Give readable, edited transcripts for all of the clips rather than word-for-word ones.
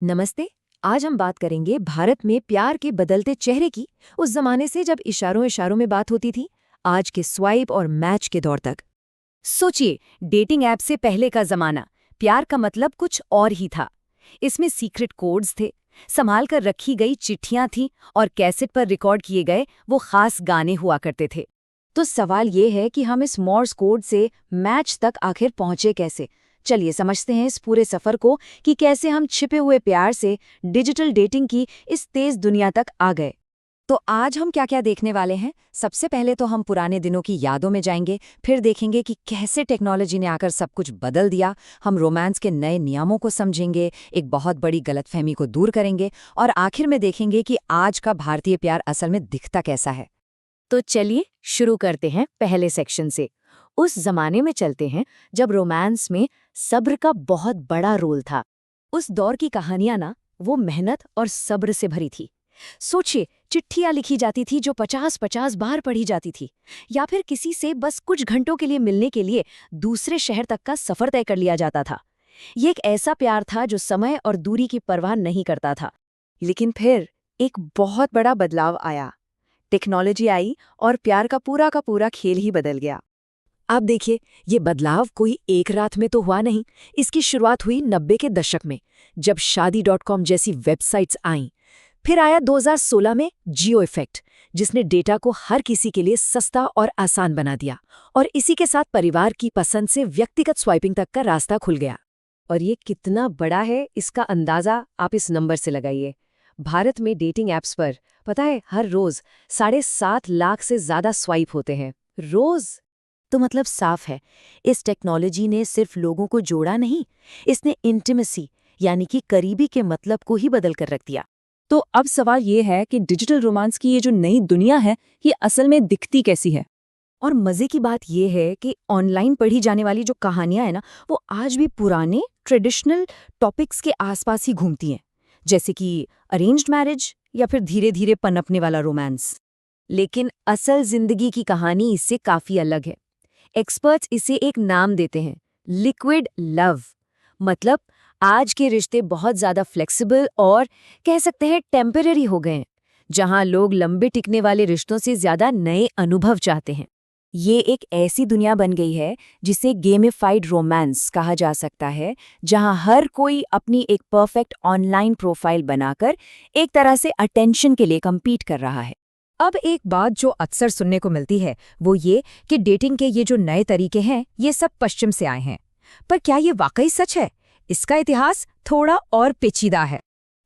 नमस्ते। आज हम बात करेंगे भारत में प्यार के बदलते चेहरे की, उस जमाने से जब इशारों इशारों में बात होती थी, आज के स्वाइप और मैच के दौर तक। सोचिए, डेटिंग ऐप से पहले का जमाना, प्यार का मतलब कुछ और ही था। इसमें सीक्रेट कोड्स थे, संभाल कर रखी गई चिट्ठियां थीं और कैसेट पर रिकॉर्ड किए गए वो खास गाने हुआ करते थे। तो सवाल ये है कि हम इस मॉर्स कोड से मैच तक आखिर पहुंचे कैसे। चलिए समझते हैं इस पूरे सफर को कि कैसे हम छिपे हुए प्यार से डिजिटल डेटिंग की इस तेज दुनिया तक आ गए। तो आज हम क्या क्या देखने वाले हैं। सबसे पहले तो हम पुराने दिनों की यादों में जाएंगे, फिर देखेंगे कि कैसे टेक्नोलॉजी ने आकर सब कुछ बदल दिया। हम रोमांस के नए नियमों को समझेंगे, एक बहुत बड़ी गलतफहमी को दूर करेंगे और आखिर में देखेंगे कि आज का भारतीय प्यार असल में दिखता कैसा है। तो चलिए शुरू करते हैं पहले सेक्शन से। उस जमाने में चलते हैं जब रोमांस में सब्र का बहुत बड़ा रोल था। उस दौर की कहानियां ना, वो मेहनत और सब्र से भरी थी। सोचिए, चिट्ठियां लिखी जाती थी जो 50-50 बार पढ़ी जाती थी, या फिर किसी से बस कुछ घंटों के लिए मिलने के लिए दूसरे शहर तक का सफर तय कर लिया जाता था। ये एक ऐसा प्यार था जो समय और दूरी की परवाह नहीं करता था। लेकिन फिर एक बहुत बड़ा बदलाव आया। टेक्नोलॉजी आई और प्यार का पूरा खेल ही बदल गया। अब देखिए, ये बदलाव कोई एक रात में तो हुआ नहीं। इसकी शुरुआत हुई 90 के दशक में, जब शादी.com जैसी वेबसाइट्स आईं। फिर आया 2016 में जियो इफेक्ट, जिसने डेटा को हर किसी के लिए सस्ता और आसान बना दिया। और इसी के साथ परिवार की पसंद से व्यक्तिगत स्वाइपिंग तक का रास्ता खुल गया। और ये कितना बड़ा है, इसका अंदाजा आप इस नंबर से लगाइए। भारत में डेटिंग ऐप्स पर, पता है, हर रोज 7.5 लाख से ज्यादा स्वाइप होते हैं। रोज! तो मतलब साफ है, इस टेक्नोलॉजी ने सिर्फ लोगों को जोड़ा नहीं, इसने इंटिमेसी यानी कि करीबी के मतलब को ही बदल कर रख दिया। तो अब सवाल ये है कि डिजिटल रोमांस की ये जो नई दुनिया है, ये असल में दिखती कैसी है? और मजे की बात यह है कि ऑनलाइन पढ़ी जाने वाली जो कहानियां हैं ना, वो आज भी पुराने ट्रेडिशनल टॉपिक्स के आसपास ही घूमती हैं, जैसे कि अरेंज्ड मैरिज या फिर धीरे धीरे पनपने वाला रोमांस। लेकिन असल जिंदगी की कहानी इससे काफी अलग है। एक्सपर्ट्स इसे एक नाम देते हैं, लिक्विड लव। मतलब आज के रिश्ते बहुत ज्यादा फ्लेक्सिबल और कह सकते हैं टेम्पररी हो गए हैं, जहां लोग लंबे टिकने वाले रिश्तों से ज्यादा नए अनुभव चाहते हैं। ये एक ऐसी दुनिया बन गई है जिसे गेमिफाइड रोमांस कहा जा सकता है, जहां हर कोई अपनी एक परफेक्ट ऑनलाइन प्रोफाइल बनाकर एक तरह से अटेंशन के लिए कम्पीट कर रहा है। अब एक बात जो अक्सर सुनने को मिलती है, वो ये कि डेटिंग के ये जो नए तरीके हैं, ये सब पश्चिम से आए हैं। पर क्या ये वाकई सच है? इसका इतिहास थोड़ा और पेचीदा है।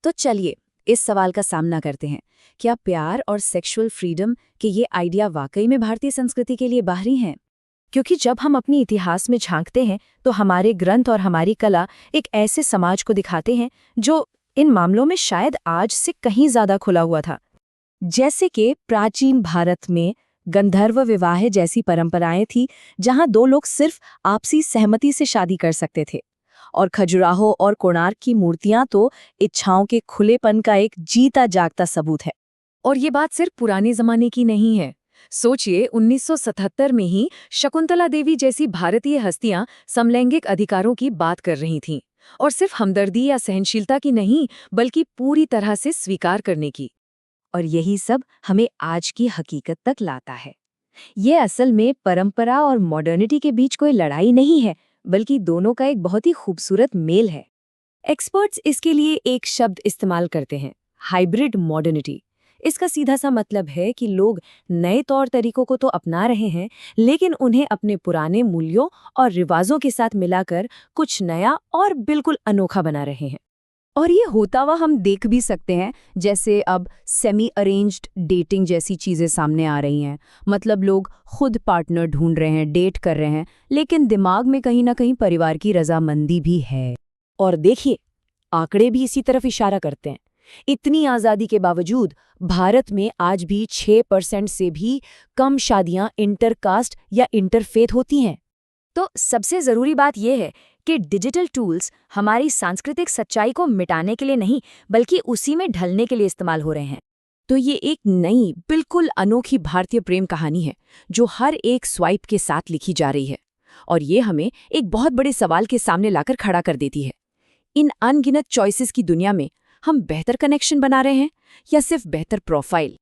तो चलिए इस सवाल का सामना करते हैं। क्या प्यार और सेक्सुअल फ्रीडम के ये आइडिया वाकई में भारतीय संस्कृति के लिए बाहरी हैं? क्योंकि जब हम अपने इतिहास में झांकते हैं, तो हमारे ग्रंथ और हमारी कला एक ऐसे समाज को दिखाते हैं जो इन मामलों में शायद आज से कहीं ज्यादा खुला हुआ था। जैसे कि प्राचीन भारत में गंधर्व विवाह जैसी परंपराएं थी, जहां दो लोग सिर्फ आपसी सहमति से शादी कर सकते थे। और खजुराहो और कोणार्क की मूर्तियां तो इच्छाओं के खुलेपन का एक जीता जागता सबूत है। और ये बात सिर्फ पुराने जमाने की नहीं है। सोचिए, 1977 में ही शकुंतला देवी जैसी भारतीय हस्तियां समलैंगिक अधिकारों की बात कर रही थीं, और सिर्फ हमदर्दी या सहनशीलता की नहीं, बल्कि पूरी तरह से स्वीकार करने की। और यही सब हमें आज की हकीकत तक लाता है। ये असल में परंपरा और मॉडर्निटी के बीच कोई लड़ाई नहीं है, बल्कि दोनों का एक बहुत ही खूबसूरत मेल है। एक्सपर्ट्स इसके लिए एक शब्द इस्तेमाल करते हैं, हाइब्रिड मॉडर्निटी। इसका सीधा सा मतलब है कि लोग नए तौर तरीकों को तो अपना रहे हैं, लेकिन उन्हें अपने पुराने मूल्यों और रिवाजों के साथ मिलाकर कुछ नया और बिल्कुल अनोखा बना रहे हैं। और ये होता हुआ हम देख भी सकते हैं, जैसे अब सेमी अरेंज्ड डेटिंग जैसी चीजें सामने आ रही हैं। मतलब लोग खुद पार्टनर ढूंढ रहे हैं, डेट कर रहे हैं, लेकिन दिमाग में कहीं ना कहीं परिवार की रजामंदी भी है। और देखिए, आंकड़े भी इसी तरफ इशारा करते हैं। इतनी आजादी के बावजूद भारत में आज भी 6% से भी कम शादियां इंटरकास्ट या इंटरफेथ होती हैं। तो सबसे जरूरी बात यह है कि डिजिटल टूल्स हमारी सांस्कृतिक सच्चाई को मिटाने के लिए नहीं, बल्कि उसी में ढलने के लिए इस्तेमाल हो रहे हैं। तो ये एक नई, बिल्कुल अनोखी भारतीय प्रेम कहानी है, जो हर एक स्वाइप के साथ लिखी जा रही है। और ये हमें एक बहुत बड़े सवाल के सामने लाकर खड़ा कर देती है। इन अनगिनत चॉइसेस की दुनिया में हम बेहतर कनेक्शन बना रहे हैं या सिर्फ बेहतर प्रोफाइल?